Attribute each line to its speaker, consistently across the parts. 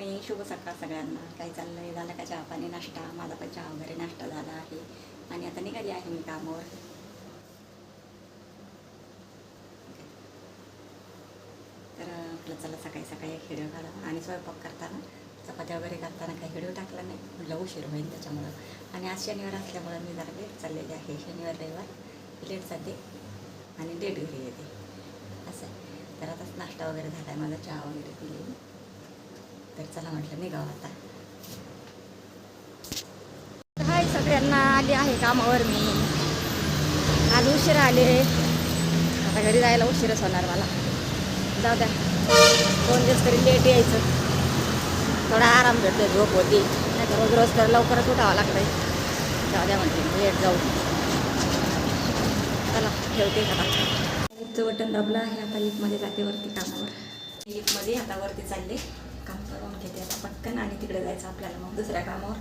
Speaker 1: Morning, शुभ सकाळ सगळ्यांना. काय चाललंय? झालं का चहा पाणी नाश्ता? माझा पण चहा वगैरे नाश्ता झाला आहे आणि आता निघाली आहे मी कामावर. तर म्हटलं चला सकाळी सकाळी एक व्हिडिओ काढा. आणि स्वयंपाक करताना चपात्या वगैरे करताना काही व्हिडिओ टाकला नाही, म्हटलं उशीर होईल त्याच्यामुळं. आणि आज शनिवार असल्यामुळं मी जरा लेट चाललेले आहे. शनिवार रविवार लेट जाते आणि लेट घरी येते असं आहे. तर आताच नाश्ता वगैरे झाला आहे माझा, चहा वगैरे पिले. तर चला म्हटलं निघावं आता. हाय सगळ्यांना, आली आहे कामावर मी. आज उशीर आले, आता घरी जायला उशीरच होणार मला. जाऊ द्या, 2 दिवस तरी लेट यायचं, थोडा आराम भेटतो, झोप होती. नाही तर रोज रोज तर लवकरच उठावं लागतंय. जाऊ द्या म्हणते लेट जाऊ. चला ठेवते आता. लिफ्टचं बटन दाबलं आहे, आता लिफ्टमध्ये जाते वरती कामावर. लिफ्टमध्ये आता वरती चालले, काम करून घेते आता पटकन आणि तिकडे जायचं आपल्याला मग दुसऱ्या कामावर.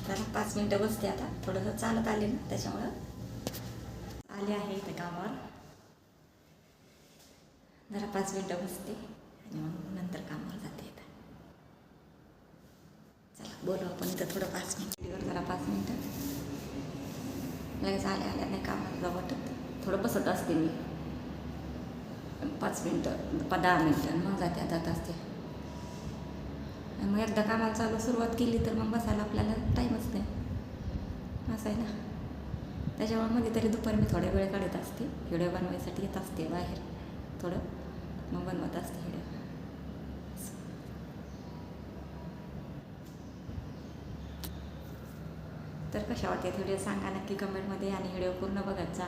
Speaker 1: जरा 5 मिनटं बसते आता, थोडंसं चालत आले ना त्याच्यामुळं. आले आहे इथं कामावर, जरा 5 मिनटं बसते आणि मग नंतर कामावर जाते. आता चला बोलू आपण इथं थोडं 5 मिनटं, जरा 5 मिनटं. लगेच आल्या नाही कामाला जाऊ वाटत, थोडं बसत असते मी 5 मिनटं 10 मिनटं, मग जाते जात असते. आणि मग एकदा कामाला चालू सुरुवात केली तर मग बसायला आपल्याला टाईमच नाही, असं आहे ना. त्याच्यामुळे मध्ये तरी दुपारी मी थोड्या वेळ काढत असते, व्हिडिओ बनवायसाठी येत असते बाहेर थोडं, मग बनवत असते व्हिडिओ. तर कशा वाटतात व्हिडिओ सांगा नक्की कमेंटमध्ये, आणि व्हिडिओ पूर्ण बघत जा.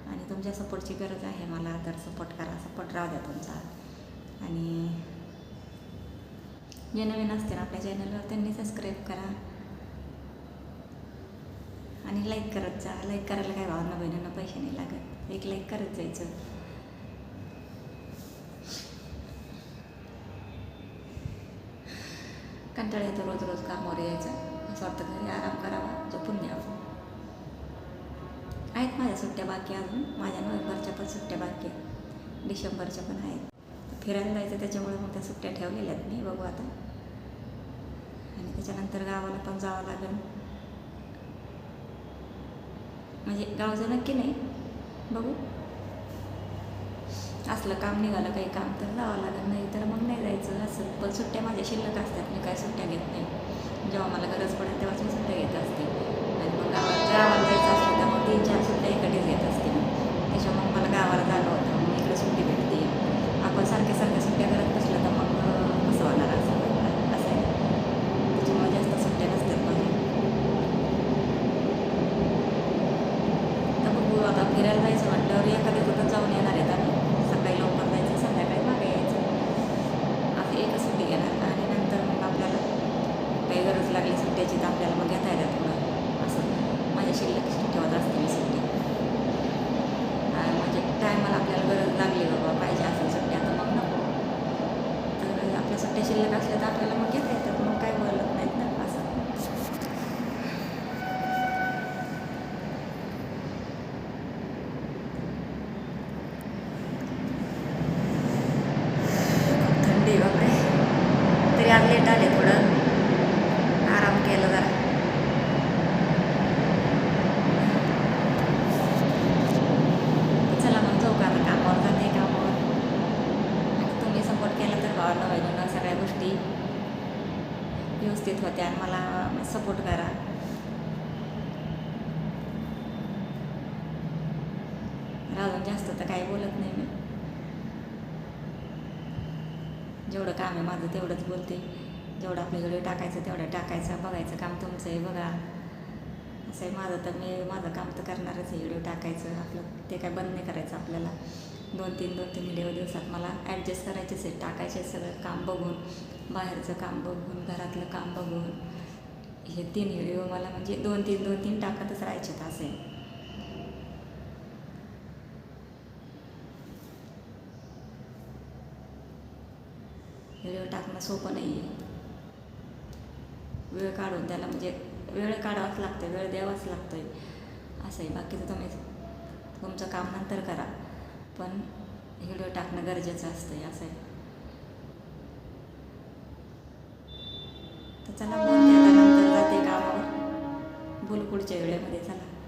Speaker 1: आणि तुमच्या सपोर्टची गरज आहे मला, तर सपोर्ट करा, सपोर्ट राहू द्या तुमचा. आणि जे नवीन असते ना आपल्या चॅनलवर त्यांनी सबस्क्राईब करा आणि लाईक करत जा. लाईक करायला काय भावना बहिणींना पैसे नाही लागत, एक लाईक करत जायचं. कंटाळा येतो रोज रोज कामावर यायचं, असं वाटतं घरी आराम करावा, झोपून द्यावं. आहेत माझ्या सुट्ट्या बाकी, अजून माझ्या नोव्हेंबरच्या पण सुट्ट्या बाकी आहेत, डिसेंबरच्या पण आहेत. फिरायला जायचं त्याच्यामुळे मग त्या सुट्ट्या ठेवलेल्या आहेत मी, बघू आता. आणि त्याच्यानंतर गावाला पण जावं लागेल, म्हणजे गावचं नक्की नाही, बघू. असलं काम निघालं काही काम तर जावं लागेल, नाही तर मग नाही जायचं असं. पण सुट्ट्या माझ्या शिल्लक असतात, मी काय सुट्ट्या घेत नाही. जेव्हा मला गरज पडेल तेव्हाच मी सुट्ट्या घेत असते. आणि मग गावाला जायचं असलं तर मग 3-4 सुट्ट्या इकडेच घेत असते मी. त्याच्यामुळे मला गावाला जाणं होतं, मग इकडे सुट्टी भेटते. आपण सारख्या सुट्ट्या करत बसलं तर मग कसं होणार, असं आहे. त्याच्यामुळे जास्त सुट्ट्या नसतात माझ्या. तर बघू आता, फिरायला जायचं म्हटल्यावर एखाद्या कुठं जाऊन येणार आहेत आम्ही. सकाळी लवकर जायचं, संध्याकाळी मागे यायचं, असं एकच सुट्टी घेणार. आणि नंतर मग आपल्याला काही गरज लागली सुट्ट्याची तर आपल्याला मग घेता येतात थोडं, असं माझ्या शिल्लक ठेवत असते मी सुट्टी. म्हणजे टायमाला आपल्याला गरज लागली बाबा पाहिजे असेल सुट्ट्या, तर मग नको. तर आपल्या सुट्ट्या शिल्लक असल्या तर आपल्याला मग घेता येतात, मग काय बोलत नाहीत ना, असं. थंडी बापरे, तरी आज लेट आले, थोडं आराम केला जरा. चला मग जाऊ का आता, कामावर जाते कामावर. आणि तुम्ही सपोर्ट केला तर भावांना बहिणींना सगळ्या गोष्टी व्यवस्थित होत्या, आणि मला सपोर्ट करा. अजून जास्त तर काही बोलत नाही मी, जेवढं काम आहे माझं तेवढंच बोलते. जेवढं आपल्या व्हिडिओ टाकायचं तेवढं टाकायचं, बघायचं काम तुमचं आहे, बघा. असं आहे माझं, तर मी माझं काम तर करणारच आहे, व्हिडिओ टाकायचं आपलं, ते काय बंद नाही करायचं आपल्याला. 2-3 व्हिडिओ दिवसात मला ॲडजस्ट करायचेच आहे, टाकायचे सगळं काम बघून, बाहेरचं काम बघून, घरातलं काम बघून. हे 3 व्हिडिओ मला म्हणजे 2-3 टाकतच राहायचे, असं आहे. व्हिडिओ टाकणं सोपं नाही आहे, वेळ काढून त्याला, म्हणजे वेळ काढावाच लागतो, वेळ द्यावाच लागतो आहे, असं आहे. बाकीचं तुम्ही तुमचं काम नंतर करा, पण व्हिडिओ टाकणं गरजेचं असतं असं आहे. तर चला बोलते आता, नंतर जाते कामावर. बोलू पुढच्या व्हिडिओमध्ये. चला.